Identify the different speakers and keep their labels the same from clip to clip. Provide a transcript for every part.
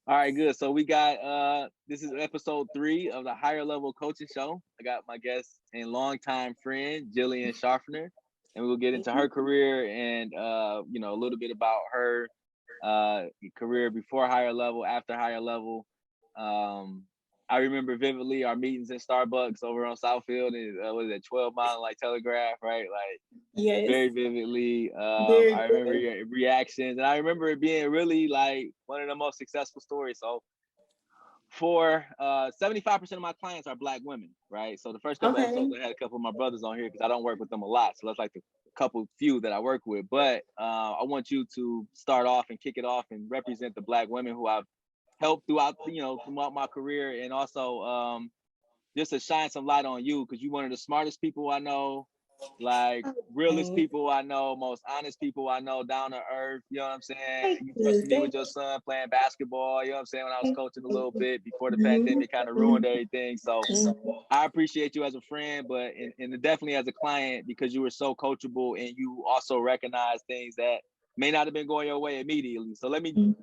Speaker 1: All right, good. So we got this is episode 3 of the Higher Level Coaching Show. I got my guest and longtime friend, Jillian Sharfner, and we'll get into her career and a little bit about her career before Higher Level, after Higher Level. I remember vividly our meetings in Starbucks over on Southfield and was it 12 Mile like Telegraph, right? Like
Speaker 2: yes,
Speaker 1: very vividly.
Speaker 2: very
Speaker 1: I remember your reactions, and I remember it being really like one of the most successful stories. So for 75% of my clients are Black women, right? So the first couple episodes I had a couple of my brothers on here because I don't work with them a lot. So that's like the couple few that I work with. But I want you to start off and kick it off and represent the Black women who I've helped throughout my career, and also just to shine some light on you because you're one of the smartest people I know, like realest people I know, most honest people I know, down to earth. You know what I'm saying? You trusted me with your son playing basketball. You know what I'm saying? When I was coaching a little bit before the pandemic kind of ruined everything. So I appreciate you as a friend, but and definitely as a client because you were so coachable and you also recognize things that may not have been going your way immediately. So let me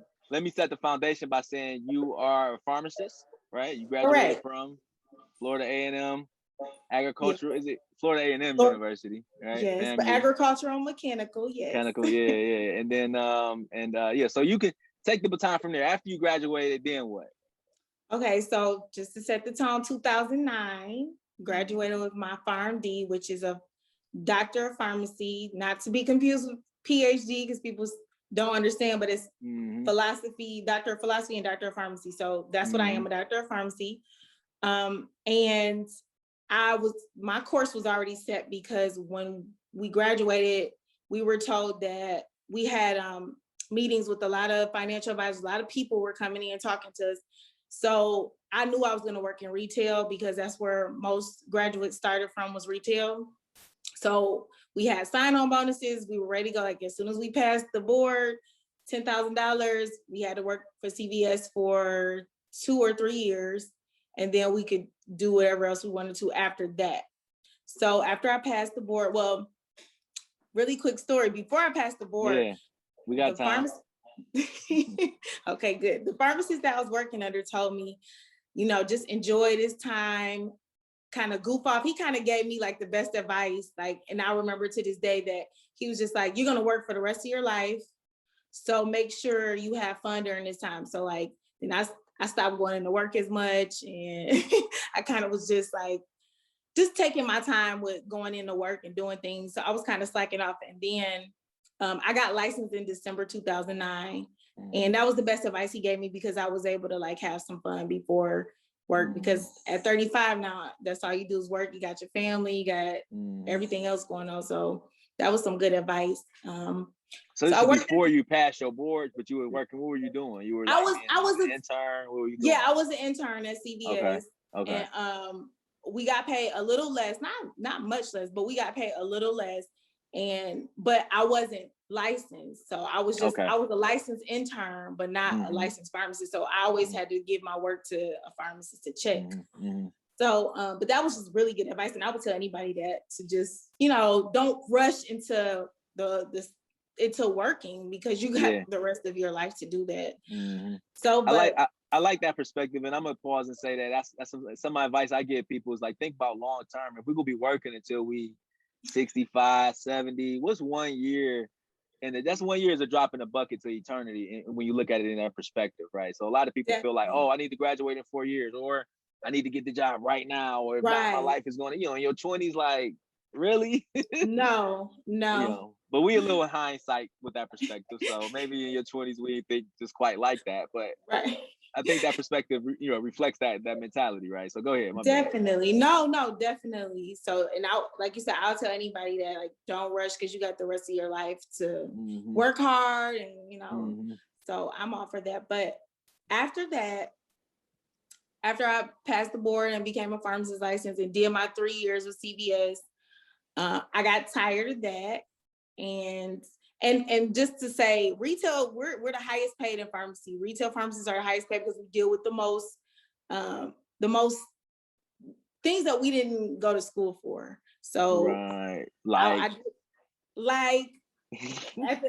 Speaker 1: set the foundation by saying you are a pharmacist, right? You graduated from Florida A&M agricultural. Is it Florida A&M University, right?
Speaker 2: Yes, but agricultural mechanical, yes.
Speaker 1: Mechanical, yeah. And then so you can take the baton from there. After you graduated, then what?
Speaker 2: Okay, so just to set the tone, 2009, graduated with my PharmD, which is a doctor of pharmacy, not to be confused with PhD because people don't understand, but it's philosophy, doctor of philosophy and doctor of pharmacy. So that's what I am, a doctor of pharmacy. And my course was already set because when we graduated, we were told that we had meetings with a lot of financial advisors. A lot of people were coming in and talking to us. So I knew I was going to work in retail because that's where most graduates started from, was retail. So we had sign-on bonuses. We were ready to go. Like as soon as we passed the board, $10,000, we had to work for CVS for 2 or 3 years. And then we could do whatever else we wanted to after that. So after I passed the board, well, really quick story. Before I passed the board,
Speaker 1: we got time.
Speaker 2: Okay, good. The pharmacist that I was working under told me, just enjoy this time, kind of goof off. He kind of gave me like the best advice. Like, and I remember to this day that he was just like, you're going to work for the rest of your life. So make sure you have fun during this time. So like, then I stopped going into work as much, and I kind of was just taking my time with going into work and doing things. So I was kind of slacking off. And then I got licensed in December 2009. And that was the best advice he gave me because I was able to have some fun before work, because at 35 now, that's all you do is work. You got your family, you got everything else going on. So that was some good advice.
Speaker 1: So this is before you passed your board, but you were working. What were you doing? You were
Speaker 2: I was
Speaker 1: an intern. What were you doing?
Speaker 2: Yeah, I was an intern at CVS.
Speaker 1: Okay.
Speaker 2: And we got paid a little less, not much less, but we got paid a little less. But I wasn't licensed. So I was I was a licensed intern, but not a licensed pharmacist. So I always had to give my work to a pharmacist to check. So, but that was just really good advice. And I would tell anybody that to just, don't rush into into working, because you got the rest of your life to do that. So, but
Speaker 1: I like that perspective, and I'm gonna pause and say that that's some advice I give people is like, think about long term. If we're gonna be working until we 65, 70, what's 1 year? And that's 1 year is a drop in the bucket to eternity. And when you look at it in that perspective, right? So a lot of people feel like, oh, I need to graduate in 4 years, or I need to get the job right now, or if not, my life is going to, in your 20s, like, really?
Speaker 2: No.
Speaker 1: But we a little hindsight with that perspective. So maybe in your 20s, we didn't think just quite like that. But I think that perspective, reflects that mentality, right? So go ahead.
Speaker 2: Definitely. No, definitely. So, and like you said, I'll tell anybody that don't rush, because you got the rest of your life to work hard, and so I'm all for that. But after that, after I passed the board and became a pharmacist license and did my 3 years with CVS, I got tired of that. And just to say, retail, we're the highest paid in pharmacy. Retail pharmacists are the highest paid because we deal with the most things that we didn't go to school for. So
Speaker 1: right,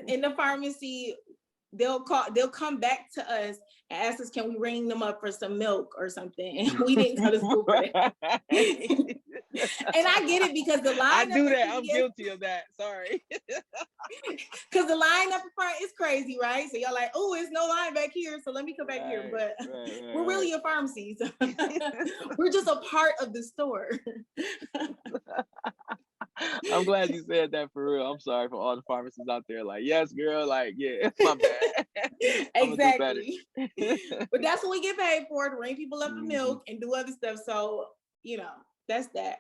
Speaker 2: in the pharmacy, they'll come back to us and ask us, can we ring them up for some milk or something? And we didn't go to school for that. And I get it because the line.
Speaker 1: I do that. I'm guilty of that. Sorry.
Speaker 2: Because the line up in front is crazy, right? So y'all like, oh, it's no line back here, so let me come back here. But we're really a pharmacy. So we're just a part of the store.
Speaker 1: I'm glad you said that for real. I'm sorry for all the pharmacists out there. Like, yes, girl. Like, yeah, my bad.
Speaker 2: Exactly. But that's what we get paid for, to ring people up for milk and do other stuff. So, you know, that's that.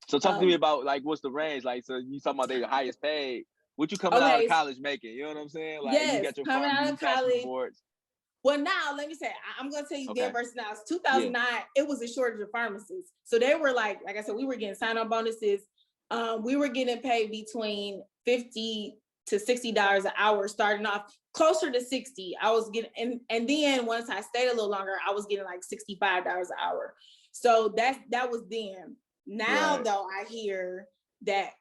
Speaker 1: So talk to me about, like, what's the range? Like, so you talking about they the highest paid. What you coming out of college making? You know what I'm saying? Like,
Speaker 2: yes,
Speaker 1: you got your
Speaker 2: coming out of college.
Speaker 1: Boards.
Speaker 2: Well, now let me say, I'm gonna tell you then versus now. It's 2009. It was a shortage of pharmacists, so they were like I said, we were getting sign-on bonuses. We were getting paid between $50 to $60 an hour, starting off closer to 60. I was getting, and then once I stayed a little longer, I was getting like $65 an hour. So that was then. Now though, I hear that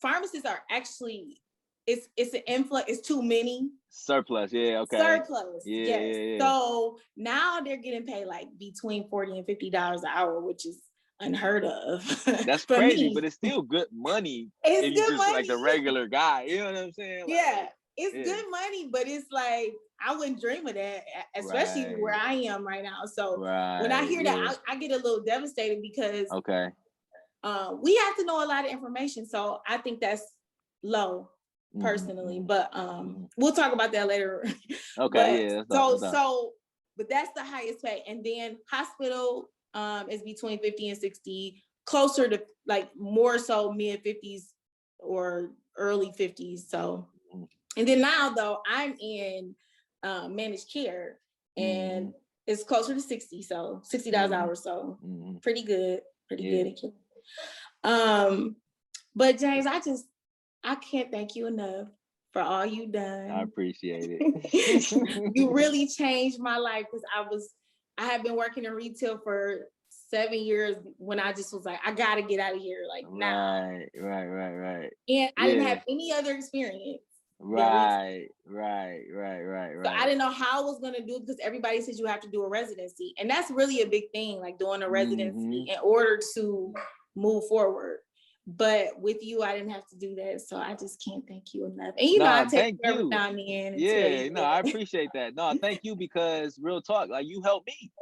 Speaker 2: pharmacists are actually, it's an influx, it's too many.
Speaker 1: Surplus,
Speaker 2: Surplus, yes. Yeah. So now they're getting paid like between $40 and $50 an hour, which is unheard of.
Speaker 1: That's crazy, but it's still good money.
Speaker 2: It's
Speaker 1: if
Speaker 2: good
Speaker 1: you just
Speaker 2: money.
Speaker 1: Like the regular guy, you know what I'm saying? Like,
Speaker 2: it's good money, but it's like I wouldn't dream of that, especially where I am right now. So when I hear that, I get a little devastated because we have to know a lot of information. So I think that's low personally, but we'll talk about that later.
Speaker 1: But
Speaker 2: that's the highest pay, and then hospital is between 50 and 60, closer to like more so mid 50s or early 50s. So, and then now though I'm in managed care, and it's closer to 60, so $60 an hour, so pretty good. But James, I can't thank you enough for all you've done.
Speaker 1: I appreciate it.
Speaker 2: You really changed my life, because I have been working in retail for 7 years when I just was like, I gotta get out of here, like now.
Speaker 1: Right.
Speaker 2: And I didn't have any other experience.
Speaker 1: Right.
Speaker 2: So I didn't know how I was gonna do it, because everybody says you have to do a residency, and that's really a big thing, like doing a residency in order to move forward. But with you, I didn't have to do that, so I just can't thank you enough. And I take care every now and then.
Speaker 1: I appreciate that. No, thank you, because real talk, like, you helped me,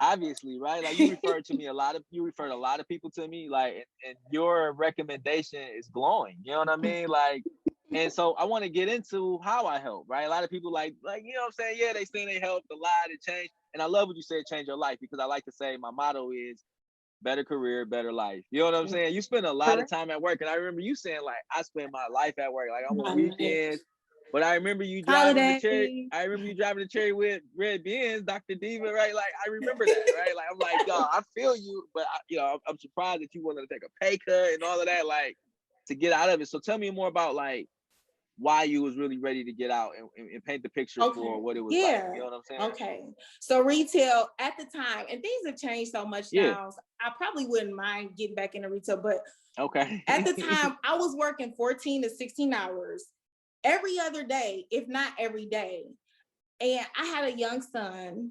Speaker 1: obviously, right? Like, you referred a lot of people to me, like, and your recommendation is glowing. You know what I mean? Like, and so I want to get into how I help, right? A lot of people like, you know what I'm saying? Yeah, they say they helped a lot, it changed. And I love what you said, change your life, because I like to say my motto is better career, better life. You know what I'm saying? You spend a lot of time at work. And I remember you saying, like, I spend my life at work. Like, I'm on weekends. But I remember you driving the cherry. I remember you driving the cherry with red Benz, Dr. Diva, right? Like, I remember that, right? Like, I'm like, yo, I feel you, but I'm surprised that you wanted to take a pay cut and all of that, like, to get out of it. So tell me more about, like, why you was really ready to get out and paint the picture for what it was like. You know what I'm saying?
Speaker 2: Okay. So retail at the time, and things have changed so much now, so I probably wouldn't mind getting back into retail, but at the time I was working 14 to 16 hours every other day, if not every day. And I had a young son.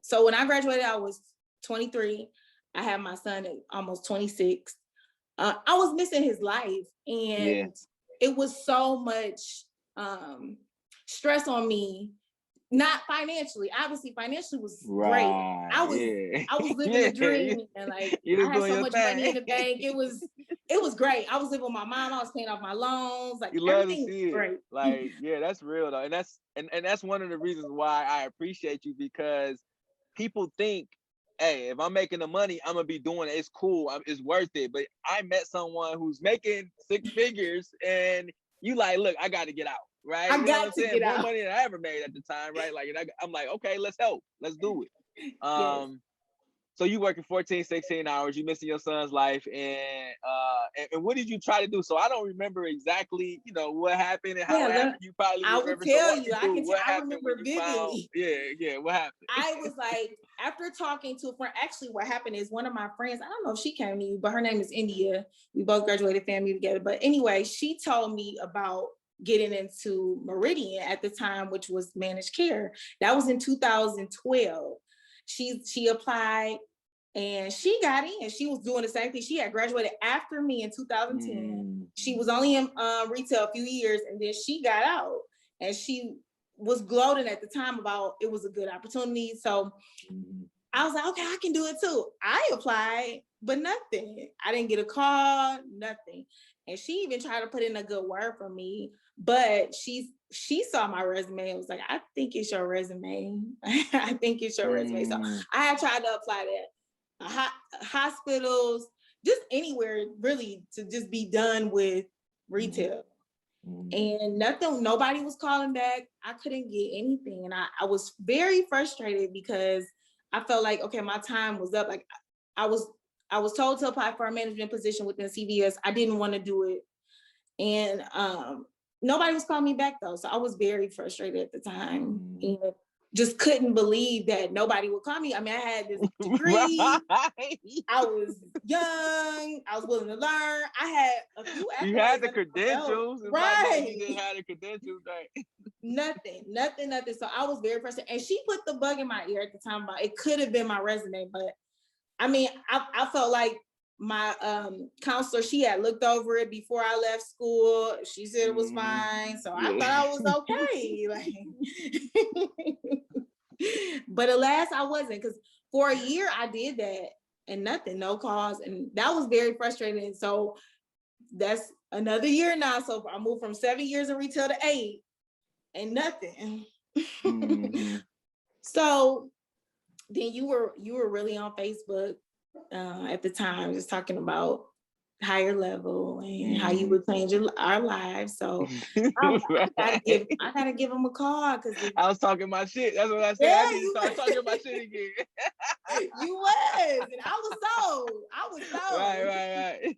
Speaker 2: So when I graduated, I was 23. I had my son at almost 26. I was missing his life, and it was so much stress on me. Not financially. Obviously, financially was great. I was living a dream, and like I had so much money in the bank. It was great. I was living with my mom. I was paying off my loans. Like, everything was great.
Speaker 1: Like, that's real though, and that's one of the reasons why I appreciate you, because people think, hey, if I'm making the money, I'm gonna be doing it. It's cool. It's worth it. But I met someone who's making 6 figures, and you like, look, I got to get out, right?
Speaker 2: I got to get out.
Speaker 1: More money than I ever made at the time, right? Like, I'm like, okay, let's help. Let's do it. So you working 14, 16 hours, you missing your son's life, and what did you try to do? So I don't remember exactly, what happened and how it happened. You probably remember.
Speaker 2: I will tell you. I remember vividly.
Speaker 1: What happened?
Speaker 2: I was like, after talking to a friend, actually what happened is one of my friends, I don't know if she came to you, but her name is India. We both graduated FAMU together. But anyway, she told me about getting into Meridian at the time, which was managed care. That was in 2012. She applied and she got in. She was doing the same thing. She had graduated after me in 2010. She was only in retail a few years, and then she got out, and she was gloating at the time about it was a good opportunity. So I was like, okay, I can do it too. I applied, but nothing. I didn't get a call, nothing. And she even tried to put in a good word for me, but she saw my resume and was like, I think it's your resume. I think it's your resume. So I had tried to apply that hospitals, just anywhere really, to just be done with retail. And nobody was calling back. I couldn't get anything. And I was very frustrated because I felt like, okay, my time was up. Like I was told to apply for a management position within CVS. I didn't want to do it. And nobody was calling me back though. So I was very frustrated at the time and just couldn't believe that nobody would call me. I mean, I had this degree. Right. I was young. I was willing to learn. I had a few accolades.
Speaker 1: You had the credentials.
Speaker 2: Right.
Speaker 1: You didn't have the credentials, right?
Speaker 2: Nothing. So I was very frustrated. And she put the bug in my ear at the time about it could have been my resume, but I mean, I felt like my counselor, she had looked over it before I left school. She said it was fine. So I thought I was okay. But alas, I wasn't, because for a year I did that and nothing, no calls. And that was very frustrating. So that's another year now. So I moved from 7 years in retail to 8 and nothing. So then you were really on Facebook at the time, just talking about higher level and how you would change our lives. So I gotta give them a call, because
Speaker 1: I was talking my shit. That's what I said.
Speaker 2: Yeah,
Speaker 1: I need to start talking my shit again.
Speaker 2: You was, and I was sold.
Speaker 1: Right.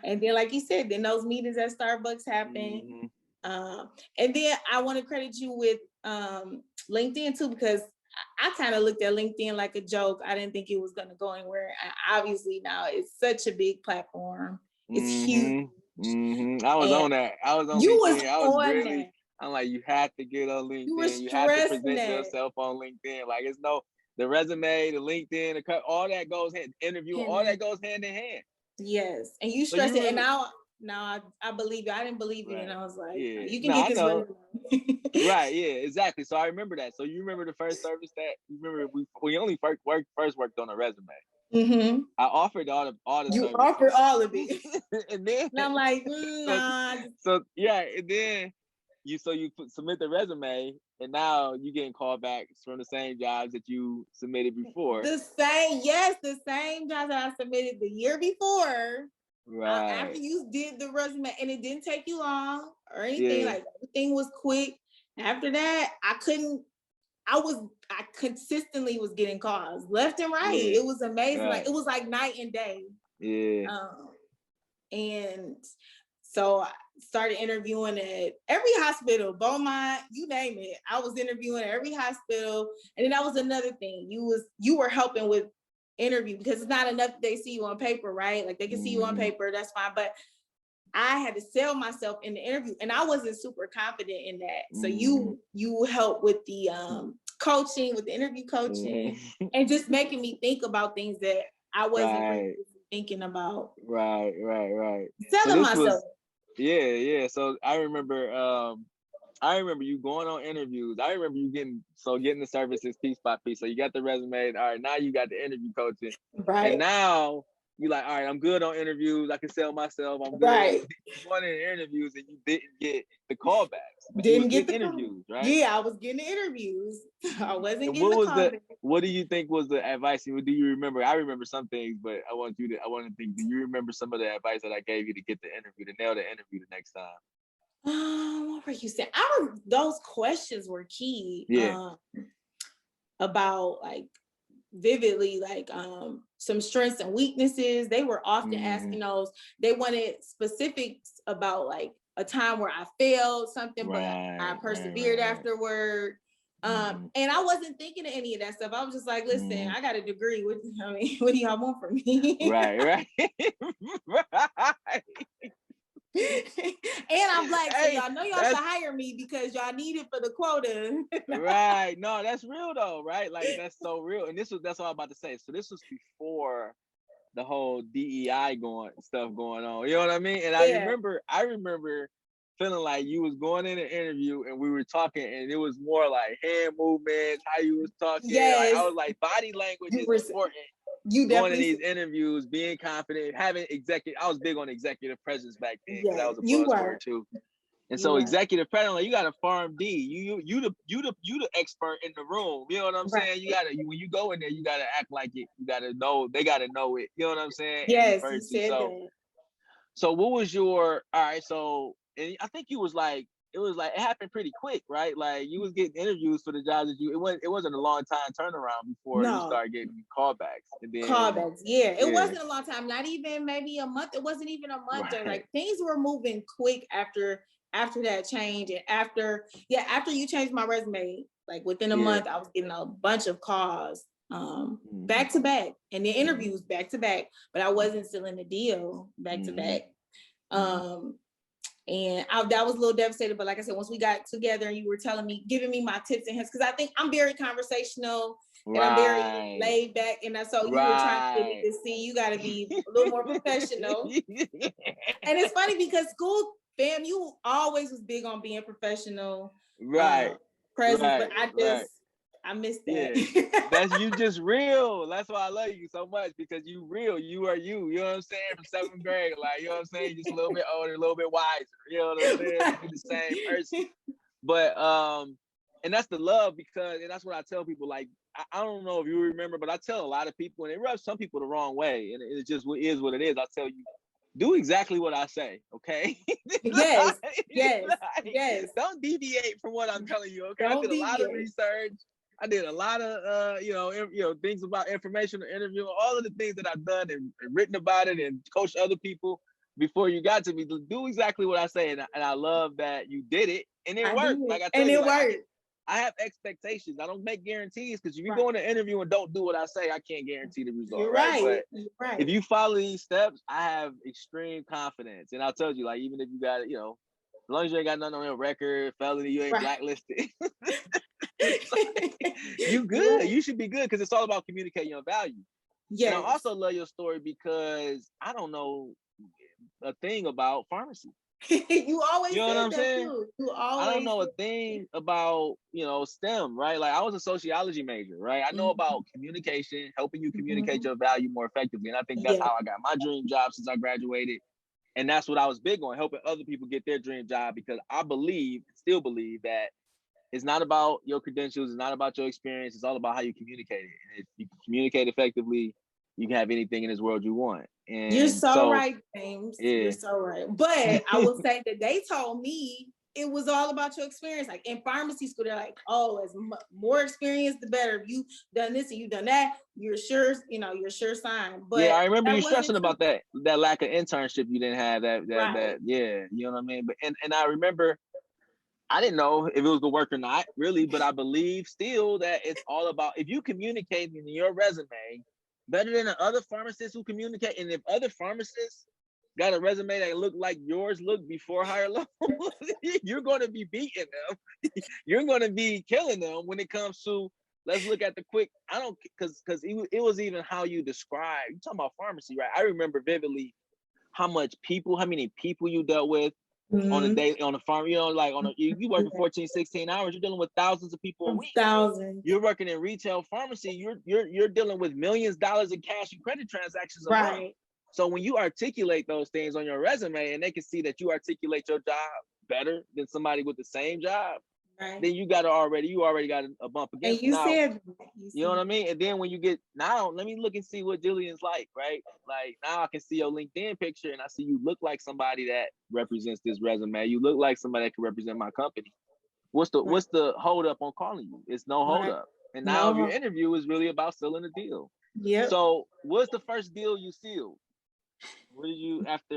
Speaker 2: And then, like you said, then those meetings at Starbucks happened. And then I want to credit you with LinkedIn too, because I kind of looked at LinkedIn like a joke. I didn't think it was going to go anywhere. Obviously now it's such a big platform. It's huge.
Speaker 1: I was on that. I was on
Speaker 2: you
Speaker 1: LinkedIn.
Speaker 2: Was
Speaker 1: I was
Speaker 2: on
Speaker 1: really,
Speaker 2: that.
Speaker 1: I'm like, you have to get on LinkedIn. You have to present yourself on LinkedIn. Like, it's the resume, the LinkedIn, all that goes all that goes hand in hand.
Speaker 2: Yes. And you stress it. And now I believe you. I didn't believe you. And I was like, you can get this resume.
Speaker 1: Right, yeah, exactly. So I remember that. So you remember the first service that you remember we only first worked on a resume. I offered all the
Speaker 2: you
Speaker 1: services.
Speaker 2: Offered all of it.
Speaker 1: And then
Speaker 2: I'm like, nah.
Speaker 1: So yeah, and then you submit the resume, and now you getting called back from the same jobs that you submitted before.
Speaker 2: The same jobs that I submitted the year before.
Speaker 1: Right.
Speaker 2: After you did the resume, and it didn't take you long or anything. Like, everything was quick. After that, I consistently was getting calls left and right. It was amazing. Right. Like, it was like night and day. And so I started interviewing at every hospital, Beaumont, you name it. I was interviewing at every hospital. And then that was another thing. You were helping with interview, because it's not enough that they see you on paper, right? Like, they can see you on paper, that's fine. But I had to sell myself in the interview, and I wasn't super confident in that. So you help with the coaching, with the interview coaching, and just making me think about things that I wasn't really thinking about.
Speaker 1: Right.
Speaker 2: Selling myself.
Speaker 1: So I remember you going on interviews. I remember you getting the services piece by piece. So you got the resume. All right, now you got the interview coaching. Right. And now you like, all right, I'm good on interviews. I can sell myself. I'm good. Right. Going in interviews, and you didn't get the callbacks.
Speaker 2: Didn't get the
Speaker 1: interviews, right?
Speaker 2: Yeah, I was getting the interviews. I wasn't getting the callbacks.
Speaker 1: What do you think was the advice? Do you remember? I remember some things, but I want to think, do you remember some of the advice that I gave you to get the interview, to nail the interview the next time?
Speaker 2: What were you saying? Those questions were key. About, like, vividly, like, some strengths and weaknesses. They were often asking those. They wanted specifics about, like, a time where I failed something, but I persevered afterward. And I wasn't thinking of any of that stuff. I was just like, listen, I got a degree. What do y'all want from me?
Speaker 1: Right.
Speaker 2: And I'm black, so
Speaker 1: Hey,
Speaker 2: y'all know y'all should hire me because y'all need it for the quota.
Speaker 1: Right. No, that's real though, right? Like that's so real. And that's what I'm about to say. So this was before the whole DEI stuff going on. You know what I mean? And
Speaker 2: Yeah.
Speaker 1: I remember feeling like you was going in an interview and we were talking and it was more like hand movements, how you was talking. Like,
Speaker 2: Yes.
Speaker 1: I was like, body language is important.
Speaker 2: You
Speaker 1: Going in
Speaker 2: definitely
Speaker 1: these interviews, being confident, having I was big on executive presence back then because that was a
Speaker 2: you
Speaker 1: buzzword
Speaker 2: were.
Speaker 1: too. And
Speaker 2: You
Speaker 1: so
Speaker 2: were.
Speaker 1: executive presence, like you got a PharmD. You the expert in the room. You know what I'm saying? When you go in there, you gotta act like it. You gotta know, they gotta know it. You know what I'm saying?
Speaker 2: Yes, you said that.
Speaker 1: So what was your all right? So and I think you was like it happened pretty quick, right? Like you was getting interviews for the jobs that it wasn't a long time turnaround before you started getting callbacks. And then
Speaker 2: callbacks, it wasn't a long time, not even maybe a month. It wasn't even a month. Right. Like things were moving quick after that change, and after you changed my resume, like within a month, I was getting a bunch of calls, back to back, and the interviews back to back, but I wasn't still in the deal back to back. And that was a little devastated, but like I said, once we got together and you were giving me my tips and hints, because I think I'm very conversational and I'm very laid back, and so you were trying to get me to see you got to be a little more professional. And it's funny because school, fam, you always was big on being professional, presence, but I missed that.
Speaker 1: Yeah, that's you just real. That's why I love you so much, because you real. You are you. You know what I'm saying? From 7th grade, like, you know what I'm saying? Just a little bit older, a little bit wiser. You know what I'm saying? You're the same person. But and that's the love, because, and that's what I tell people. Like, I don't know if you remember, but I tell a lot of people, and it rubs some people the wrong way, and it just is what it is. I tell you, do exactly what I say, okay?
Speaker 2: Yes.
Speaker 1: Don't deviate from what I'm telling you, okay? I did a lot of research. I did a lot of things about information, interview, all of the things that I've done and written about it and coached other people before you got to me. Do exactly what I say, and I love that you did it, and it worked. Like I tell you, I have expectations. I don't make guarantees, because if you go in an interview and don't do what I say, I can't guarantee the result.
Speaker 2: You're right.
Speaker 1: But if you follow these steps, I have extreme confidence. And I'll tell you, like, even if you got it, as long as you ain't got nothing on your record, felony, you ain't blacklisted. You good. You should be good, because it's all about communicating your value. Yes. And I also love your story because I don't know a thing about pharmacy.
Speaker 2: You always
Speaker 1: know what I'm saying?
Speaker 2: Too.
Speaker 1: I don't know a thing about, STEM, right? Like, I was a sociology major, right? I know about communication, helping you communicate your value more effectively. And I think that's how I got my dream job since I graduated. And that's what I was big on, helping other people get their dream job, because I still believe that it's not about your credentials, it's not about your experience, it's all about how you communicate it. And if you can communicate effectively, you can have anything in this world you want. And
Speaker 2: you're so right, James. Yeah. You're so right. But I will say that they told me it was all about your experience. Like in pharmacy school, they're like, oh, as more experience, the better. If you've done this and you've done that, you're sure sign. But
Speaker 1: I remember you stressing about that lack of internship you didn't have. That you know what I mean? But and I remember, I didn't know if it was gonna work or not, really, but I believe still that it's all about, if you communicate in your resume better than the other pharmacists who communicate, and if other pharmacists got a resume that look like yours looked before higher level, you're going to be beating them. You're going to be killing them when it comes to, let's look at the quick, because it was even how you describe, you're talking about pharmacy, right? I remember vividly how many people you dealt with on a day, on a farm, like you working 14, 16 hours, you're dealing with thousands of people a week.
Speaker 2: Thousands.
Speaker 1: You're working in retail pharmacy, you're dealing with millions of dollars in cash and credit transactions a month. So when you articulate those things on your resume, and they can see that you articulate your job better than somebody with the same job, then you already got a bump against.
Speaker 2: And
Speaker 1: you know what I mean? And then when you get, now let me look and see what Jillian's like, right? Like, now I can see your LinkedIn picture and I see you look like somebody that represents this resume. You look like somebody that can represent my company. What's the hold up on calling you? It's no hold up. And now your interview is really about selling a deal.
Speaker 2: Yeah.
Speaker 1: So what's the first deal you sealed? What did you after?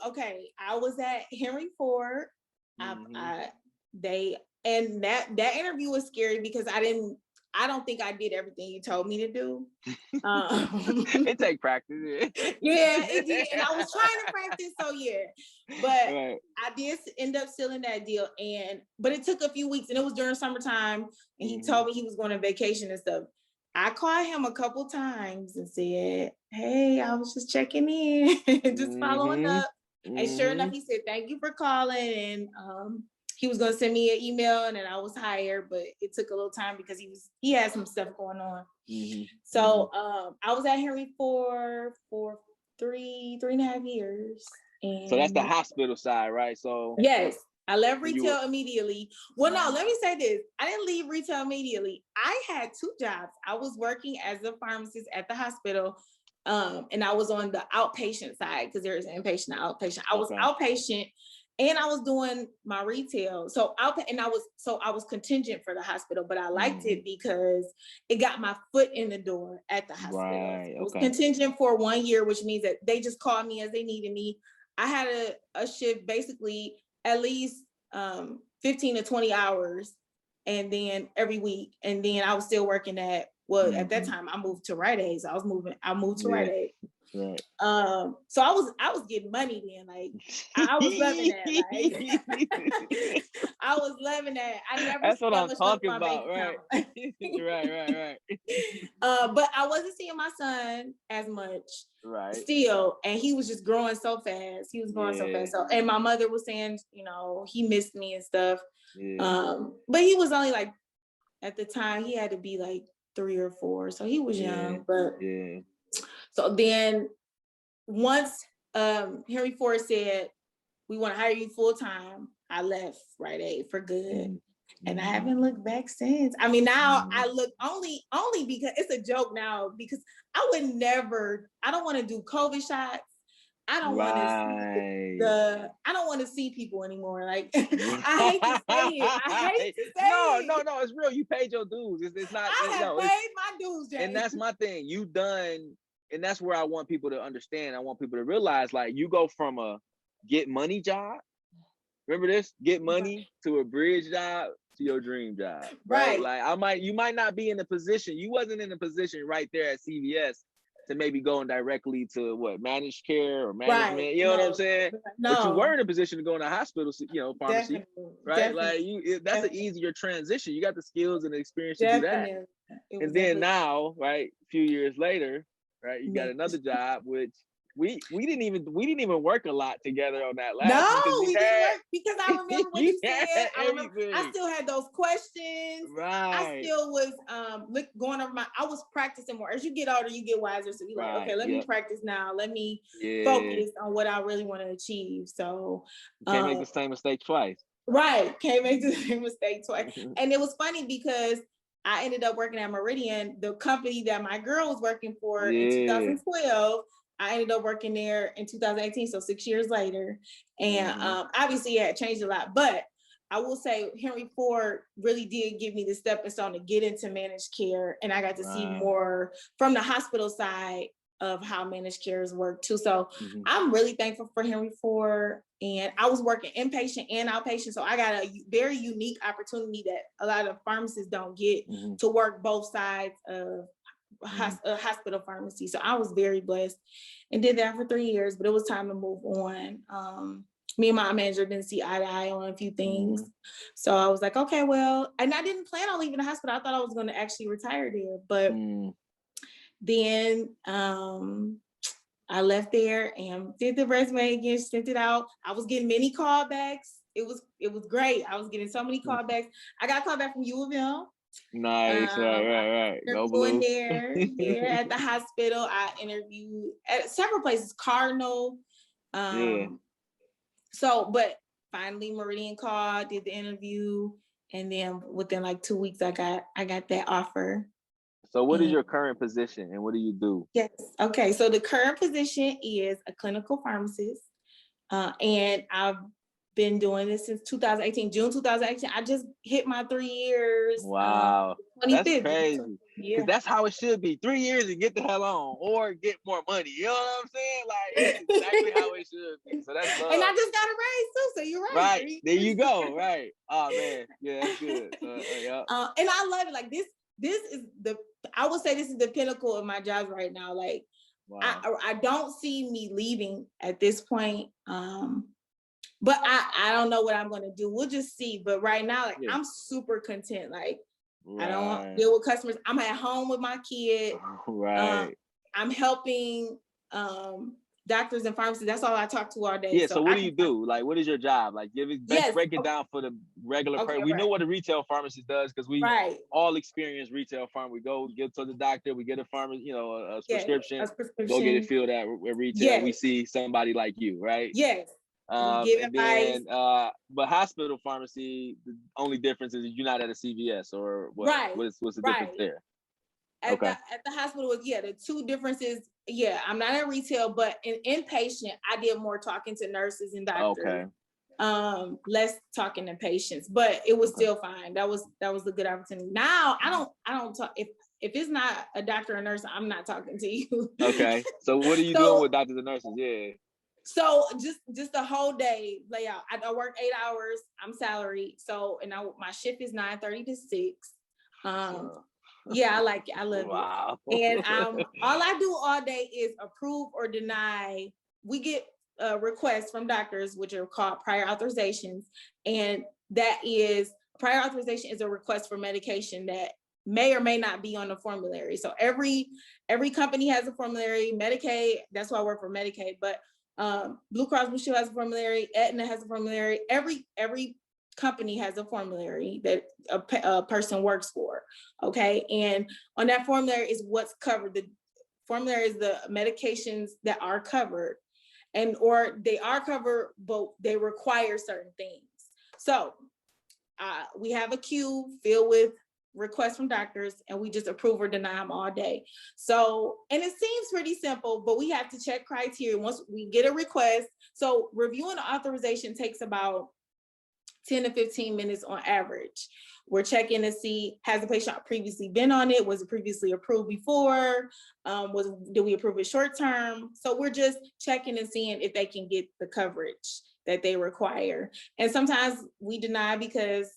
Speaker 2: Okay. I was at Henry Ford. That interview was scary because I don't think I did everything you told me to do.
Speaker 1: It take practice.
Speaker 2: Yeah, it did. And I was trying to practice. So yeah, but
Speaker 1: Right.
Speaker 2: I did end up sealing that deal. But it took a few weeks, and it was during summertime, and he told me he was going on vacation and stuff. I called him a couple times and said, "Hey, I was just checking in, just following up." And sure enough, he said, "Thank you for calling." And he was going to send me an email, and then I was hired, but it took a little time because he had some stuff going on. So I was at Henry for 3.5 years. And
Speaker 1: so that's the hospital side, right? So
Speaker 2: yes, I left retail immediately. Well, no, let me say this. I didn't leave retail immediately. I had 2 jobs. I was working as a pharmacist at the hospital. And I was on the outpatient side because there is inpatient and outpatient. I was outpatient and I was doing my retail. So I was contingent for the hospital, but I liked it because it got my foot in the door at the hospital. Right. I was contingent for 1 year, which means that they just called me as they needed me. I had a shift basically at least 15 to 20 hours, and then every week. And then I was still working at, at that time I moved to Rite Aid. So I moved to Rite Aid. Right. So I was getting money then. Like I was loving that. Like I was loving that. I never.
Speaker 1: That's what I'm talking about, right? Right.
Speaker 2: But I wasn't seeing my son as much. Right. Still, and he was just growing so fast. He was growing so fast. So, and my mother was saying, he missed me and stuff. But he was only like, at the time, he had to be like 3 or 4. So he was young. But so then once Henry Ford said, "We want to hire you full time," I left Rite Aid for good. And I haven't looked back since. I mean, now I look only because it's a joke now, because I don't want to do COVID shots. I don't want to I don't want to see people anymore. Like I hate to say it.
Speaker 1: No, it's real. You paid your dues. It's not.
Speaker 2: I have paid my dues, James.
Speaker 1: And that's my thing. You done, and that's where I want people to understand. I want people to realize, like, you go from a get money job. Remember this? Get money to a bridge job to your dream job. Right. Like you might not be in a position. You wasn't in a position right there at CVS to maybe going directly to managed care or management. Right. You know what I'm saying? No. But you were in a position to go in a hospital, pharmacy. Definitely. Right. Definitely. That's an easier transition. You got the skills and the experience to do that. And then now, right, a few years later, right, you got another job, which we didn't even work a lot together on that last one.
Speaker 2: We didn't work because I remember what you said. I still had those questions. Right. I still was going over I was practicing more. As you get older, you get wiser. So you're like, okay, let me practice now. Let me focus on what I really want to achieve. So
Speaker 1: you can't make the same mistake twice.
Speaker 2: Right. Can't make the same mistake twice. And it was funny because I ended up working at Meridian, the company that my girl was working for in 2012. I ended up working there in 2018, so 6 years later. And obviously it had changed a lot, but I will say Henry Ford really did give me the stepping stone to get into managed care. And I got to see more from the hospital side of how managed cares work too. So I'm really thankful for Henry Ford. And I was working inpatient and outpatient. So I got a very unique opportunity that a lot of pharmacists don't get to work both sides of a hospital pharmacy. So I was very blessed and did that for 3 years, but it was time to move on. Me and my manager didn't see eye to eye on a few things. So I was like, okay, well, and I didn't plan on leaving the hospital. I thought I was going to actually retire there, but then I left there and did the resume again, sent it out. I was getting many callbacks. It was great. I was getting so many callbacks. I got a call back from U of M.
Speaker 1: Nice, right.
Speaker 2: No blue. There at the hospital. I interviewed at several places, Cardinal. So, but finally Meridian called, did the interview, and then within like 2 weeks, I got that offer.
Speaker 1: So what is your current position and what do you do?
Speaker 2: Yes. Okay. So the current position is a clinical pharmacist. And I've been doing this since 2018, June 2018. I just hit my 3 years.
Speaker 1: Wow. That's crazy. Because that's how it should be. 3 years and get the hell on or get more money. You know what I'm saying? Like, it's exactly how it should be. So that's
Speaker 2: and I just got a raise too. So you're right.
Speaker 1: Right. There you go. Right. Oh man. Yeah, that's good.
Speaker 2: And I love it. Like this, this is I would say this is the pinnacle of my job right now. Like,
Speaker 1: Wow.
Speaker 2: I don't see me leaving at this point. But I don't know what I'm going to do. We'll just see. But right now, like, I'm super content. Like, I don't want to deal with customers. I'm at home with my kid.
Speaker 1: Right.
Speaker 2: I'm helping doctors and pharmacists. That's all I talk to all day.
Speaker 1: Yeah. So what do you do? Like, what is your job? Like, break it down for the regular person. We know what a retail pharmacist does because we all experience retail pharm. We go get to the doctor, we get a pharmacy, a prescription, go get it filled at retail. We see somebody like you, right?
Speaker 2: Yes. We give advice.
Speaker 1: But hospital pharmacy, the only difference is you're not at a CVS or what?
Speaker 2: Right.
Speaker 1: What's the difference there?
Speaker 2: At the hospital, the two differences. Yeah, I'm not at retail, but in inpatient, I did more talking to nurses and doctors. Okay. Less talking to patients, but it was still fine. That was a good opportunity. Now I don't talk if it's not a doctor or nurse, I'm not talking to you.
Speaker 1: Okay. So what are you doing with doctors and nurses? Yeah.
Speaker 2: So just the whole day layout. I work 8 hours. I'm salaried. So my shift is 9:30 to 6. Yeah, I like it. I love it. And all I do all day is approve or deny. We get requests from doctors, which are called prior authorizations, and that is prior authorization is a request for medication that may or may not be on the formulary. So every company has a formulary. Medicaid, that's why I work for Medicaid, but Blue Cross Blue Shield has a formulary. Aetna has a formulary. Every company has a formulary that a person works for. Okay, and on that formulary is what's covered. The formulary is the medications that are covered, or they are covered, but they require certain things. So we have a queue filled with requests from doctors, and we just approve or deny them all day. So, and it seems pretty simple, but we have to check criteria once we get a request. So reviewing the authorization takes about 10 to 15 minutes on average. We're checking to see, has the patient previously been on it? Was it previously approved before? Did we approve it short term? So we're just checking and seeing if they can get the coverage that they require. And sometimes we deny because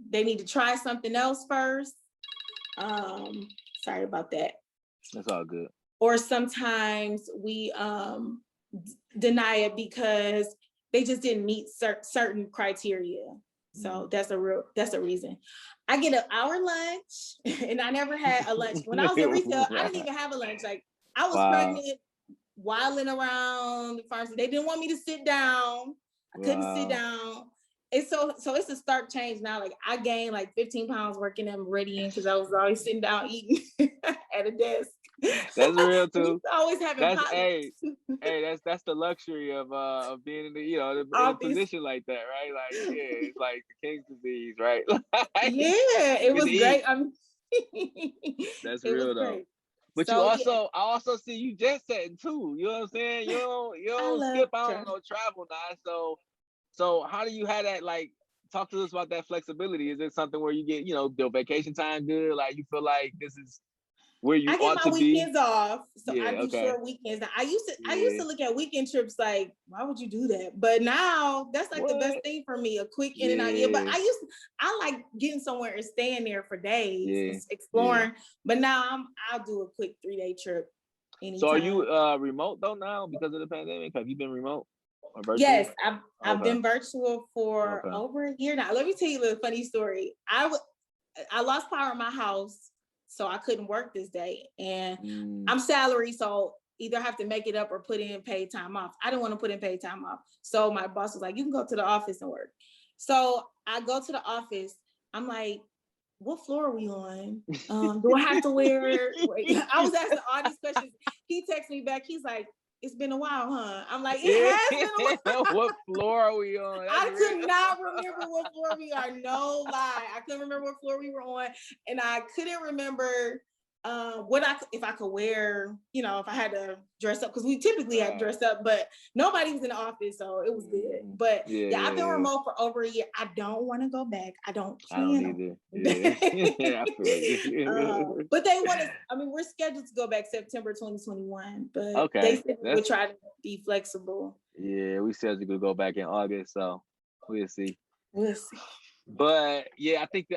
Speaker 2: they need to try something else first. Sorry about that.
Speaker 1: That's all good.
Speaker 2: Or sometimes we deny it because they just didn't meet certain criteria. So that's a reason. I get an hour lunch, and I never had a lunch. When I was in retail, I didn't even have a lunch. Like, I was pregnant, wilding around the pharmacy. They didn't want me to sit down. I couldn't sit down. It's so it's a stark change now. Like, I gained like 15 pounds working at Meridian because I was always sitting down eating at a desk.
Speaker 1: That's real too.
Speaker 2: Always having
Speaker 1: that's the luxury of being in the in a position like that, right? Like, it's like the king's disease, right?
Speaker 2: It was great.
Speaker 1: That's real though. Great. But so, I also see you jet setting too. You know what I'm saying? You don't skip out on no travel now. So how do you have that? Like, talk to us about that flexibility. Is it something where you get the vacation time good? Like, you feel like this is where you ought to be? I get my weekends
Speaker 2: off, so I do short weekends. Now, I used to look at weekend trips like, why would you do that? But now that's like the best thing for me, a quick in and out. Yeah, but I like getting somewhere and staying there for days, exploring. But now I'll do a quick 3-day trip anytime.
Speaker 1: So are you remote though now because of the pandemic? Have you been remote?
Speaker 2: Yes, I've been virtual for over a year now. Let me tell you a little funny story. I lost power in my house, so I couldn't work this day, and I'm salary, so either have to make it up or put in paid time off. I didn't want to put in paid time off, so my boss was like, "You can go to the office and work." So I go to the office. I'm like, "What floor are we on? Do I have to wear?" I was asking all these questions. He texts me back. He's like, "It's been a while, huh?" I'm like, "It has been a while."
Speaker 1: What floor are we on?
Speaker 2: I could not remember what floor we are. No lie. I couldn't remember what floor we were on. And I couldn't remember if I could wear, if I had to dress up, because we typically had to dress up, but nobody was in the office, so it was good. But I've been remote for over a year. I don't want to go back. I don't plan.
Speaker 1: I feel you.
Speaker 2: But they want to, we're scheduled to go back September 2021, but they said we would try to be flexible.
Speaker 1: Yeah, we said we could go back in August, so we'll see.
Speaker 2: We'll see.
Speaker 1: But yeah, I think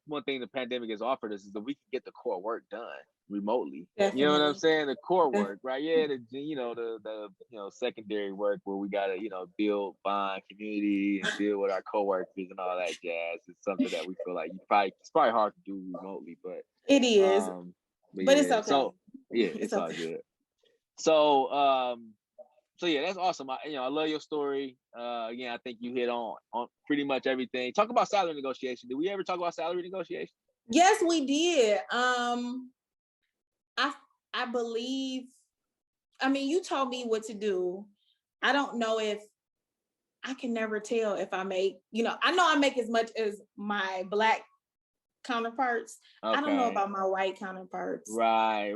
Speaker 1: one thing the pandemic has offered us is that we can get the core work done remotely. You know what I'm
Speaker 2: Definitely.
Speaker 1: saying? The core work, right? Yeah, the secondary work where we gotta, build bond community and deal with our coworkers and all that jazz. It's something that we feel like it's probably hard to do remotely, but
Speaker 2: It is, but it's
Speaker 1: yeah.
Speaker 2: okay.
Speaker 1: So yeah,
Speaker 2: It's
Speaker 1: all
Speaker 2: okay.
Speaker 1: good. So yeah, that's awesome. I love your story. Again, I think you hit on pretty much everything. Talk about salary negotiation. Did we ever talk about salary negotiation?
Speaker 2: Yes, we did. I believe. I mean, you told me what to do. I don't know if I can never tell if I make. I know I make as much as my Black counterparts.
Speaker 1: Okay.
Speaker 2: I don't know about my white counterparts.
Speaker 1: Right.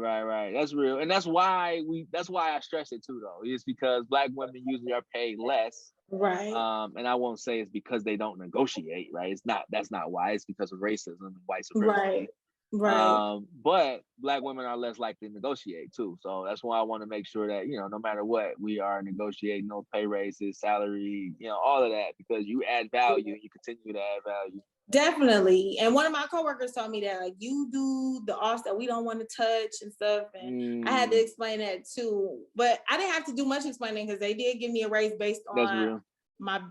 Speaker 1: That's real, and that's why I stress it too, though. It's because Black women usually are paid less.
Speaker 2: Right.
Speaker 1: And I won't say it's because they don't negotiate. Right. It's not. That's not why. It's because of racism and white supremacy.
Speaker 2: Right.
Speaker 1: But Black women are less likely to negotiate too. So that's why I want to make sure that, no matter what, we are negotiating those pay raises, salary, all of that, because you add value and you continue to add value.
Speaker 2: Definitely. And one of my coworkers told me that, like, you do the offs that we don't want to touch and stuff. And I had to explain that too. But I didn't have to do much explaining because they did give me a raise based on my,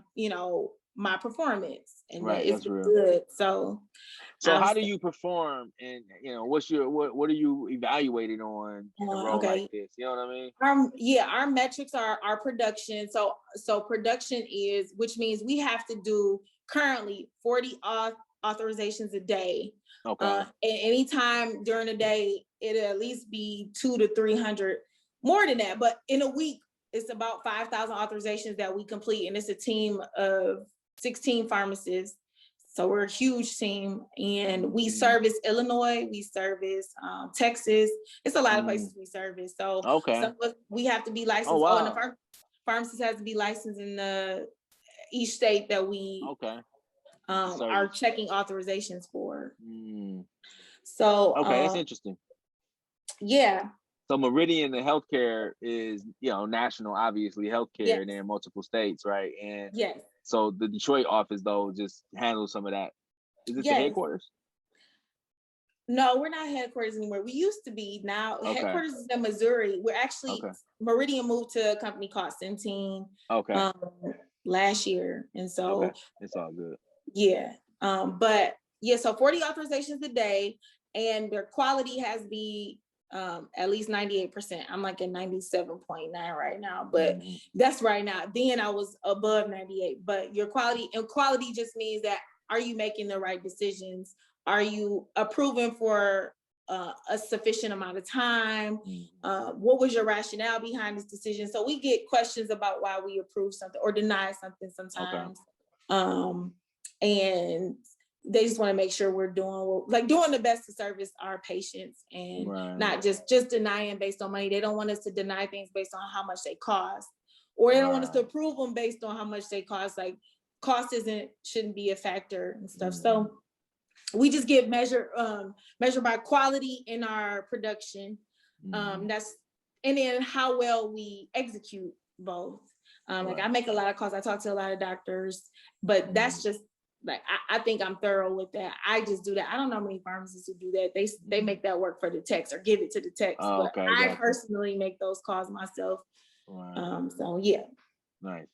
Speaker 2: my performance. And
Speaker 1: right,
Speaker 2: it's good. So
Speaker 1: how do you perform, and what are you evaluated on in a role like this? You know what I mean?
Speaker 2: Our metrics are our production. So production is, which means we have to do currently 40 authorizations a day.
Speaker 1: Okay.
Speaker 2: And anytime during the day, it'll at least be 200 to 300, more than that. But in a week, it's about 5,000 authorizations that we complete, and it's a team of 16 pharmacists. So we're a huge team, and we service Illinois, we service Texas. It's a lot of places we service. So we have to be licensed. Oh, and the pharmacist has to be licensed in each state that we are checking authorizations for. So
Speaker 1: that's interesting.
Speaker 2: Yeah.
Speaker 1: So Meridian, the healthcare is, national, obviously, healthcare, and in multiple states, right? And
Speaker 2: yes.
Speaker 1: So the Detroit office, though, just handles some of that. Is this the headquarters?
Speaker 2: No, we're not headquarters anymore. We used to be. Now headquarters is in Missouri. We're actually Meridian moved to a company called Centene last year, and so
Speaker 1: it's all good.
Speaker 2: Yeah, but yeah, so 40 authorizations a day, and their quality has to be at least 98%. I'm like at 97.9 right now, but that's right now. Then I was above 98. But your quality just means that, are you making the right decisions? Are you approving for a sufficient amount of time? What was your rationale behind this decision? So we get questions about why we approve something or deny something sometimes. And they just want to make sure we're doing the best to service our patients, and not just denying based on money. They don't want us to deny things based on how much they cost, or they don't want us to approve them based on how much they cost. Like, cost shouldn't be a factor and stuff. So we just get measured by quality in our production. And then how well we execute both. Like, I make a lot of calls. I talk to a lot of doctors, but that's just like, I think I'm thorough with that. I just do that. I don't know many pharmacists who do that. They make that work for the techs or give it to the techs. But I personally make those calls myself. So yeah.
Speaker 1: Nice.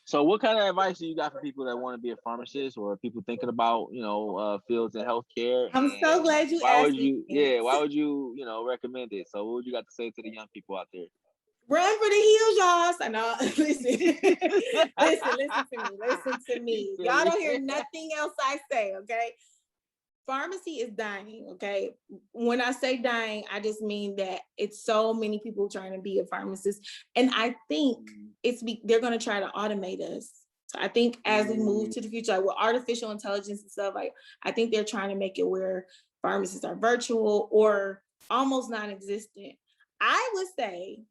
Speaker 1: So what kind of advice do you got for people that want to be a pharmacist, or people thinking about, fields in healthcare?
Speaker 2: I'm so glad you asked me.
Speaker 1: Why would you, recommend it? So what would you got to say to the young people out there?
Speaker 2: Run for the hills, y'all. So no, listen to me. Y'all don't hear nothing else I say, okay? Pharmacy is dying, okay? When I say dying, I just mean that it's so many people trying to be a pharmacist. And I think they're going to try to automate us. So I think as we move to the future, like with artificial intelligence and stuff, like, I think they're trying to make it where pharmacists are virtual or almost non-existent. I would say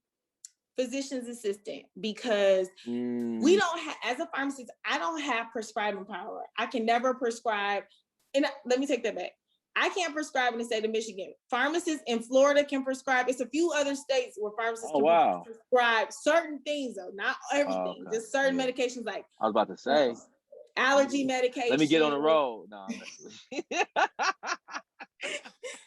Speaker 2: physician's assistant, because we don't have, as a pharmacist, I don't have prescribing power. I can never prescribe. And let me take that back. I can't prescribe in the state of Michigan. Pharmacists in Florida can prescribe. It's a few other states where pharmacists can prescribe certain things, though, not everything, just certain medications. Like,
Speaker 1: I was about to say,
Speaker 2: allergy medication.
Speaker 1: Let me get on the road. No,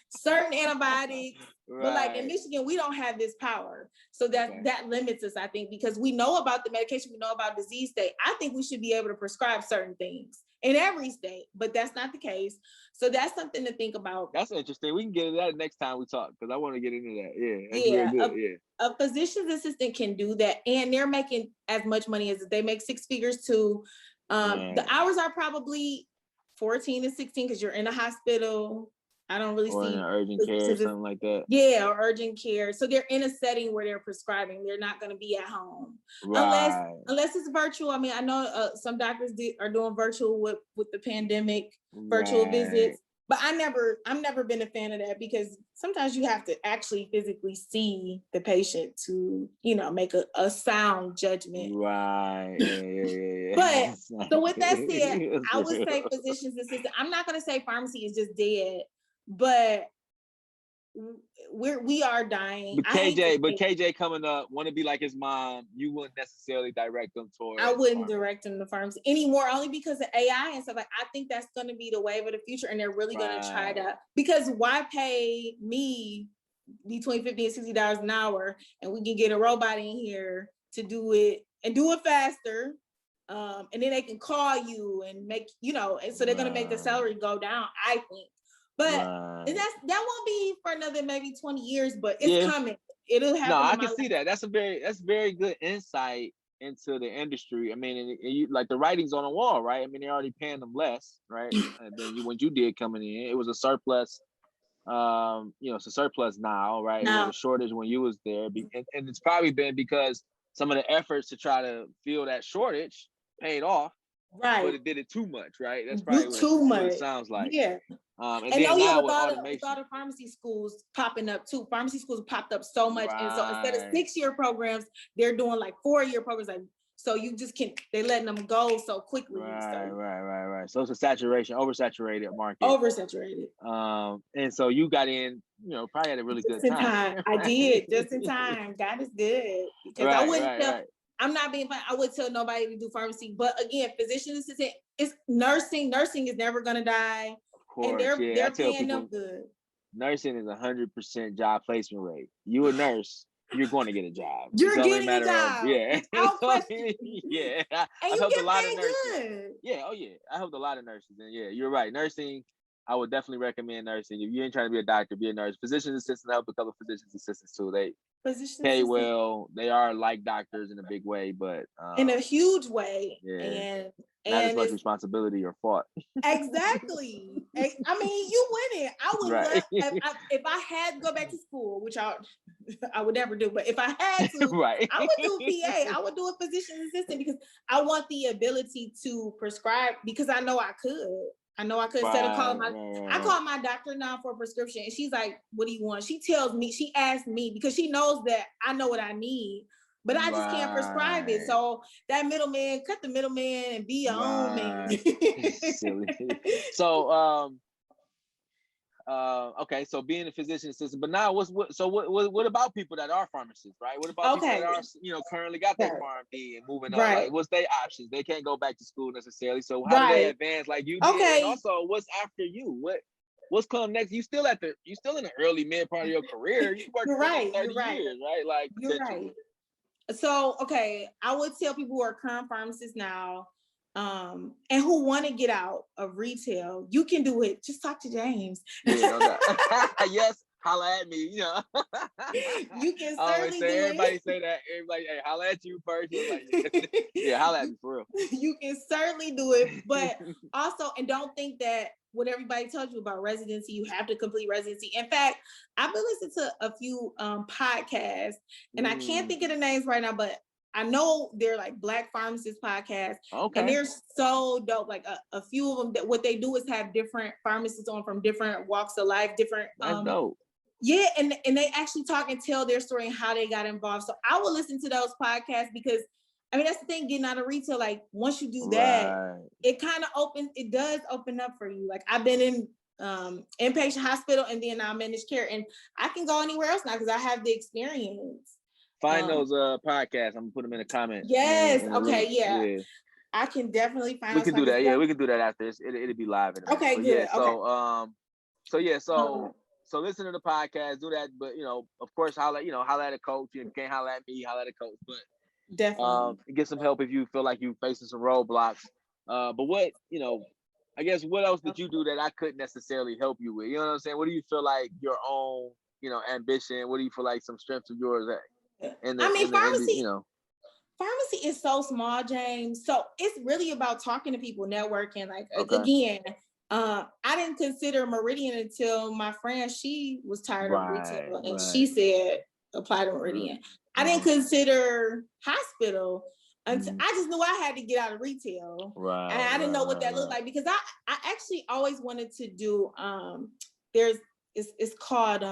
Speaker 2: certain antibiotics. Right. But like in Michigan, we don't have this power. So that limits us, I think, because we know about the medication, we know about disease state. I think we should be able to prescribe certain things in every state, but that's not the case. So that's something to think about.
Speaker 1: That's interesting. We can get into that next time we talk, because I want to get into that.
Speaker 2: A physician's assistant can do that, and they're making as much money as they make, 6 figures too. The hours are probably 14 to 16 because you're in a hospital. I don't really see
Speaker 1: urgent care or something like that.
Speaker 2: Yeah, or urgent care. So they're in a setting where they're prescribing. They're not going to be at home, unless it's virtual. I mean, I know some doctors are doing virtual with the pandemic, virtual visits. But I'm never been a fan of that, because sometimes you have to actually physically see the patient to, make a sound judgment.
Speaker 1: Right. Yeah.
Speaker 2: But so with that said, I would say physician's assistant. I'm not going to say pharmacy is just dead, but we are dying.
Speaker 1: But KJ coming up, want to be like his mom, you wouldn't necessarily direct them towards.
Speaker 2: I wouldn't direct them to pharmacy anymore, only because of AI and stuff. Like, I think that's going to be the wave of the future, and they're really going to try to, because why pay me between $50 and $60 an hour, and we can get a robot in here to do it and do it faster. And then they can call you and make, and so they're going to make the salary go down, I think. But that won't be for another maybe 20 years, but it's coming. It'll happen.
Speaker 1: No, I can see that. That's very good insight into the industry. I mean, and you, like, the writing's on the wall, right? I mean, they're already paying them less, right? And then when you did coming in, it was a surplus. It's a surplus now, right? It was a shortage when you was there, and it's probably been because some of the efforts to try to fill that shortage paid off. Right. But it did it too much, right? That's probably what it sounds like.
Speaker 2: Yeah.
Speaker 1: And then now with
Speaker 2: all the pharmacy schools popping up too. Pharmacy schools popped up so much. And so instead of 6-year programs, they're doing like 4-year programs. Like, so you just can't, they're letting them go so quickly.
Speaker 1: Right. So it's a oversaturated market.
Speaker 2: Oversaturated.
Speaker 1: And so you got in, probably at a really good time.
Speaker 2: I did, just in time. God is good. Because I wouldn't tell, I'm not being funny, I would tell nobody to do pharmacy. But again, physician assistant, it's nursing. Nursing is never gonna die. Course, and they're paying them good.
Speaker 1: Nursing is 100% job placement rate. You a nurse, you're going to get a job.
Speaker 2: You're getting a job. Without question.
Speaker 1: Yeah.
Speaker 2: And
Speaker 1: I
Speaker 2: you
Speaker 1: helped
Speaker 2: get
Speaker 1: a lot
Speaker 2: paid
Speaker 1: of nurses.
Speaker 2: Good.
Speaker 1: Yeah, I helped a lot of nurses. And you're right. Nursing, I would definitely recommend nursing. If you ain't trying to be a doctor, be a nurse. Physician assistant, I help a couple of physician's assistants too. They pay well. They are like doctors in a big way, but
Speaker 2: in a huge way.
Speaker 1: Yeah. Not as much responsibility or fault.
Speaker 2: Exactly. I mean, you win it. I would love, if I had to go back to school, which I would never do, but if I had to, I would do PA. I would do a physician's assistant, because I want the ability to prescribe, because I know I could. Instead of calling I call my doctor now for a prescription, and she's like, "What do you want?" She asks me, because she knows that I know what I need, but I just can't prescribe it. So that middleman, cut the middleman and be your own man.
Speaker 1: Silly. So, okay, so being a physician assistant, but now what about people that are pharmacists, right? What about people that are, currently got their PharmD and moving on? Like, what's their options? They can't go back to school necessarily. So how do they advance like you did? And also, what's after you? What's come next? You still in the early mid part of your career. You worked for 30 years, right? Like,
Speaker 2: you're right. So, I would tell people who are current pharmacists now, and who want to get out of retail, you can do it. Just talk to James.
Speaker 1: Yes, holla at me.
Speaker 2: You can certainly do it.
Speaker 1: Everybody say that. Everybody, hey, holla at you first. Like, yeah, holla at me for real.
Speaker 2: You can certainly do it, but also, and don't think that what everybody tells you about residency, you have to complete residency. In fact, I've been listening to a few podcasts, and I can't think of the names right now, but I know they're like Black Pharmacist podcasts, and they're so dope. Like a few of them, that what they do is have different pharmacists on from different walks of life, different.
Speaker 1: That's dope.
Speaker 2: Yeah, and they actually talk and tell their story and how they got involved. So I will listen to those podcasts, because I mean, that's the thing, getting out of retail. Like, once you do that, it kind of does open up for you. Like, I've been in inpatient hospital, and then I managed care, and I can go anywhere else now because I have the experience.
Speaker 1: Find those podcasts. I'm gonna put them in the comments.
Speaker 2: Yes. Okay. Yeah. I can definitely find
Speaker 1: We
Speaker 2: those
Speaker 1: can do that.
Speaker 2: podcasts.
Speaker 1: Yeah, we can do that after. It'll be live in a minute.
Speaker 2: Okay,
Speaker 1: But
Speaker 2: good.
Speaker 1: yeah, so
Speaker 2: Okay.
Speaker 1: so listen to the podcast, do that. But of course, holla at a coach. You can't holla at me, holla at a coach. But
Speaker 2: Definitely.
Speaker 1: get some help if you feel like you're facing some roadblocks. But what I guess what else did you do that I couldn't necessarily help you with? You know what I'm saying? What do you feel like your own ambition? What do you feel like some strengths of yours at?
Speaker 2: Pharmacy is so small, James. So it's really about talking to people, networking. Like
Speaker 1: Okay.
Speaker 2: again, I didn't consider Meridian until my friend, she was tired of retail and she said, apply to Meridian. I didn't consider hospital until I just knew I had to get out of retail. And I didn't know what that looked like because I actually always wanted to do, it's called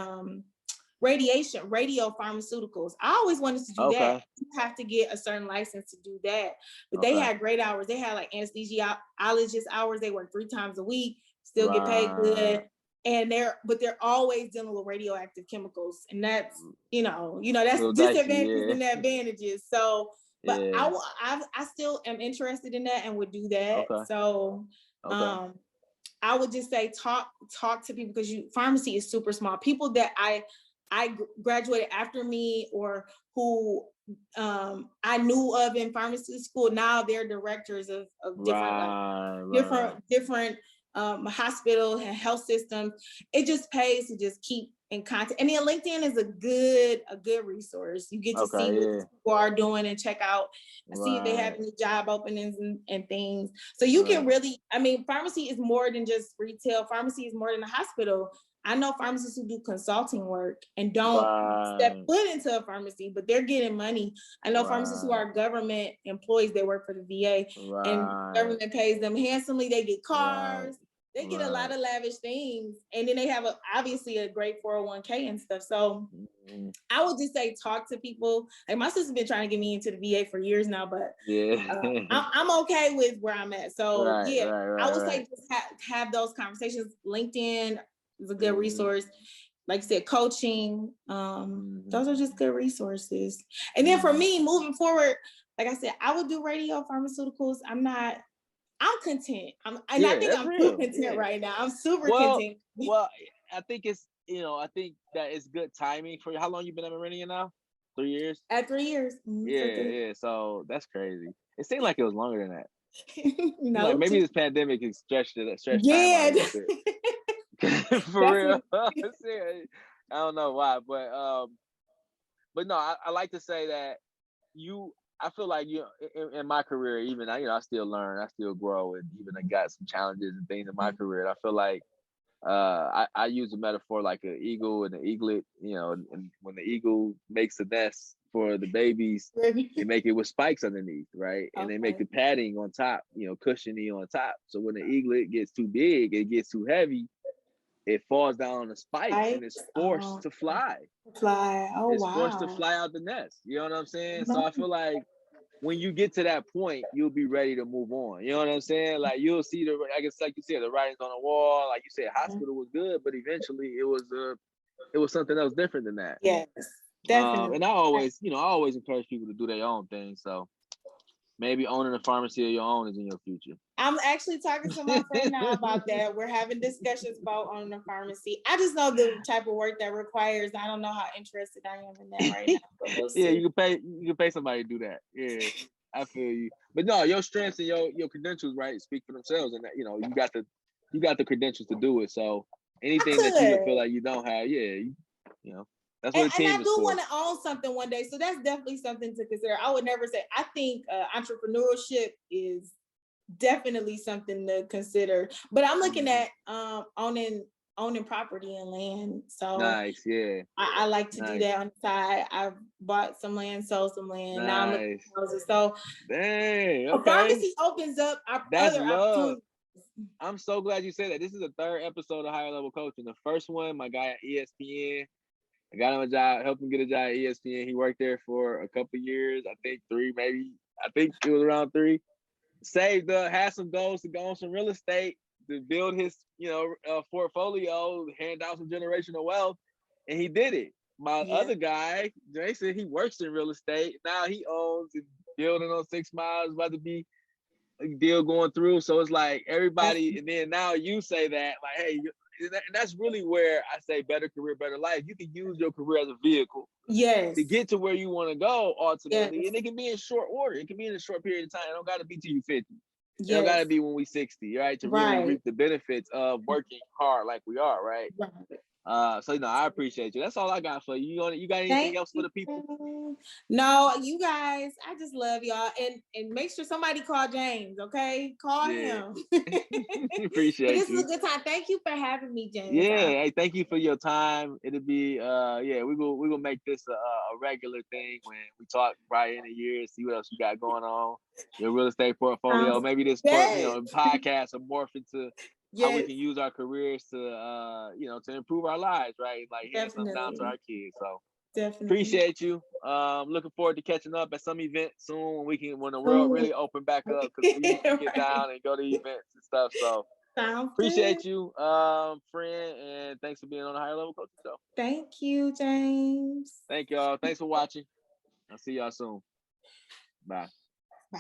Speaker 2: radio pharmaceuticals. I always wanted to do that. You have to get a certain license to do that. But they had great hours. They had like anesthesiologist hours. They work 3 times a week, still get paid good. And they're always dealing with radioactive chemicals. And that's, that's disadvantages and advantages. So, but I still am interested in that and would do that. So I would just say talk to people because pharmacy is super small. People that I graduated after me or who I knew of in pharmacy school, now they're directors of different hospital and health systems. It just pays to just keep in contact. And then LinkedIn is a good resource. You get to see what people are doing and check out and see if they have any job openings and things. So you can really, pharmacy is more than just retail. Pharmacy is more than a hospital. I know pharmacists who do consulting work and don't step foot into a pharmacy, but they're getting money. I know pharmacists who are government employees, they work for the VA and government pays them handsomely. They get cars, they get a lot of lavish things. And then they have obviously a great 401k and stuff. So I would just say, talk to people. Like my sister's been trying to get me into the VA for years now, but I'm okay with where I'm at. So I would say just have those conversations. LinkedIn is a good resource. Like I said, coaching, those are just good resources. And then for me, moving forward, like I said, I would do radio pharmaceuticals. I'm content. I think I'm too content right now. I'm super content.
Speaker 1: Well, I think it's, I think that it's good timing for you. How long you been at Meridian now? 3 years?
Speaker 2: At 3 years.
Speaker 1: Yeah. So that's crazy. It seemed like it was longer than that.
Speaker 2: No,
Speaker 1: like maybe this pandemic has stretched time out a little bit. For real. I don't know why, but no, I like to say that I feel like in my career, even I still learn, I still grow, and even I got some challenges and things in my career. And I feel like I use a metaphor like an eagle and an eaglet, and when the eagle makes a nest for the babies, they make it with spikes underneath, right? And they make the padding on top, cushiony on top. So when the eaglet gets too big, it gets too heavy, it falls down on the spikes and it's forced to fly. It's forced to fly out the nest. You know what I'm saying? So I feel like when you get to that point, you'll be ready to move on. You know what I'm saying? Like you'll see I guess like you said, the writings on the wall. Like you said, hospital was good, but eventually it was something else different than that.
Speaker 2: Yes, definitely.
Speaker 1: And I always encourage people to do their own thing. So maybe owning a pharmacy of your own is in your future.
Speaker 2: I'm actually talking to my friend now about that. We're having discussions about owning a pharmacy. I just know the type of work that requires. I don't know how interested I am in that right now. We'll
Speaker 1: you can pay somebody to do that. Yeah, I feel you. But no, your strengths and your credentials, right, speak for themselves, and that, you got the credentials to do it. So anything that you feel like you don't have, that's what a team is for. And I do
Speaker 2: want to own something one day, so that's definitely something to consider. I would never say. I think entrepreneurship is definitely something to consider. But I'm looking at owning property and land. So
Speaker 1: nice, yeah.
Speaker 2: I like to do that on the side. I've bought some land, sold some land. Now I'm looking at houses. So
Speaker 1: dang, okay.
Speaker 2: A pharmacy opens up other opportunities.
Speaker 1: I'm so glad you said that. This is the 3rd episode of Higher Level Coaching. The first one, my guy at ESPN. I got him a job, helped him get a job at ESPN. He worked there for a couple of years, I think 3, maybe. I think it was around 3. Saved up, had some goals to go on some real estate, to build his, portfolio, hand out some generational wealth, and he did it. My other guy, Jason, he works in real estate. Now he owns a building on 6 Miles, about to be deal going through. So it's like everybody, and then now you say that, like, hey, and that's really where I say better career, better life. You can use your career as a vehicle to get to where you want to go ultimately. And it can be in short order. It can be in a short period of time. It don't got to be till you 50. It don't got to be when we 60, right? To really reap the benefits of working hard like we are, right? So I appreciate you. That's all I got for you. You got anything else for the people?
Speaker 2: No, you guys, I just love y'all. And make sure somebody call James, okay? Call him.
Speaker 1: Appreciate
Speaker 2: this
Speaker 1: you.
Speaker 2: is a good time. Thank you for having me, James.
Speaker 1: Hey, thank you for your time. It'll be we will make this a regular thing when we talk right in a year, see what else you got going on. Your real estate portfolio. Maybe this podcast will morph into how we can use our careers to to improve our lives, right? Like hand something down to our kids. So appreciate you. Looking forward to catching up at some event soon when the world really open back up, because we used to get down and go to events and stuff. So appreciate you, friend, and thanks for being on the Higher Level Coaching Show.
Speaker 2: Thank you, James.
Speaker 1: Thank y'all. Thanks for watching. I'll see y'all soon. Bye.
Speaker 2: Bye.